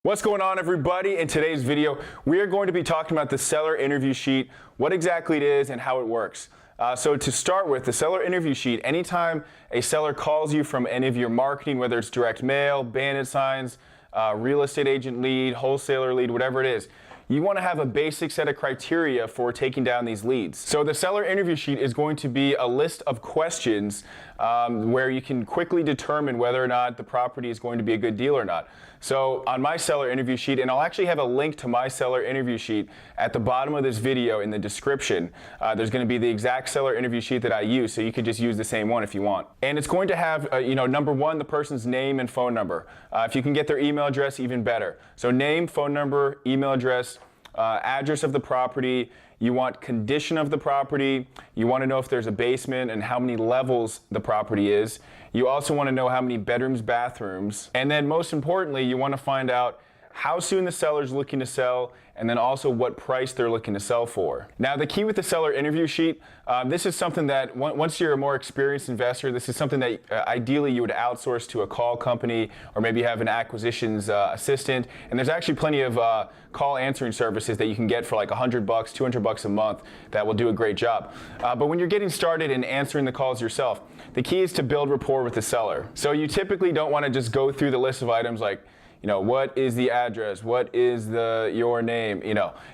What's going on, everybody? In today's video, we are going to be talking about the seller interview sheet, what exactly it is and how it works. So to start with, the seller interview sheet, anytime a seller calls you from any of your marketing, whether it's direct mail, bandit signs, real estate agent lead, wholesaler lead, whatever it is, you want to have a basic set of criteria for taking down these leads. So the seller interview sheet is going to be a list of questions where you can quickly determine whether or not the property is going to be a good deal or not. So on my seller interview sheet, and I'll actually have a link to my seller interview sheet at the bottom of this video in the description, there's going to be the exact seller interview sheet that I use, so you could just use the same one if you want. And it's going to have, number one, the person's name and phone number. If you can get their email address, even better. So name, phone number, email address, address of the property. You want condition of the property. You want to know if there's a basement and how many levels the property is. You also want to know how many bedrooms, bathrooms. And then most importantly, you want to find out how soon the seller's looking to sell, and then also what price they're looking to sell for. Now, the key with the seller interview sheet, this is something that once you're a more experienced investor, this is something that ideally you would outsource to a call company, or maybe have an acquisitions assistant. And there's actually plenty of call answering services that you can get for like $100, $200 a month that will do a great job. But when you're getting started in answering the calls yourself, the key is to build rapport with the seller. So you typically don't want to just go through the list of items like, what is the address? What is your name?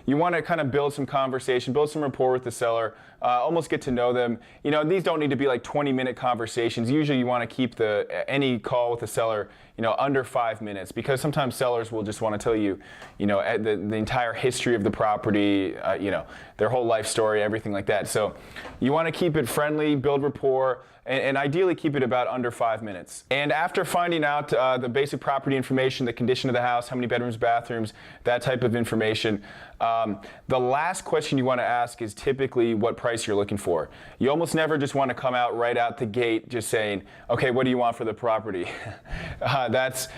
You want to kind of build some conversation, build some rapport with the seller, almost get to know them. These don't need to be like 20-minute conversations. Usually you want to keep any call with the seller, under 5 minutes, because sometimes sellers will just want to tell you, the entire history of the property, their whole life story, everything like that. So you want to keep it friendly, build rapport, and ideally keep it about under 5 minutes. And after finding out the basic property information, the condition of the house, how many bedrooms, bathrooms, that type of information, the last question you want to ask is typically what price you're looking for. You almost never just want to come out right out the gate just saying, okay, what do you want for the property? That's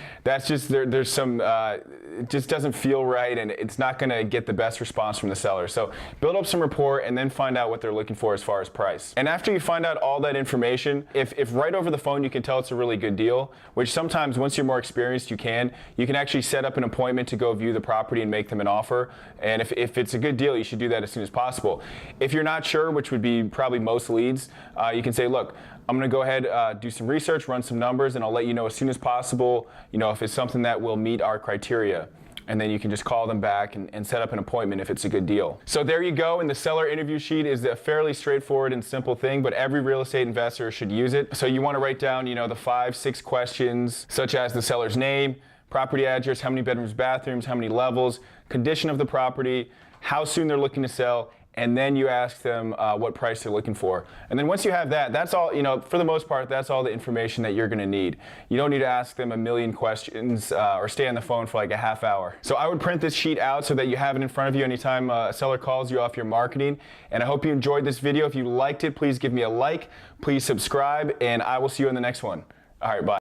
just, there's some, it just doesn't feel right, and it's not going to get the best response from the seller. So build up some rapport and then find out what they're looking for as far as price. And after you find out all that information, if right over the phone you can tell it's a really good deal, which sometimes once you're more experienced you can actually set up an appointment to go view the property and make them an offer. And if it's a good deal, you should do that as soon as possible. If you're not sure, which would be probably most leads, you can say, look, I'm going to go ahead, do some research, run some numbers, and I'll let you know as soon as possible, if it's something that will meet our criteria. And then you can just call them back and set up an appointment if it's a good deal. So there you go. And the seller interview sheet is a fairly straightforward and simple thing, but every real estate investor should use it. So you want to write down, the 5-6 questions, such as the seller's name, property address, how many bedrooms, bathrooms, how many levels, condition of the property, how soon they're looking to sell, and then you ask them what price they're looking for. And then once you have that, that's all, for the most part, that's all the information that you're going to need. You don't need to ask them a million questions or stay on the phone for like a half hour. So I would print this sheet out so that you have it in front of you anytime a seller calls you off your marketing. And I hope you enjoyed this video. If you liked it, please give me a like, please subscribe, and I will see you in the next one. All right, bye.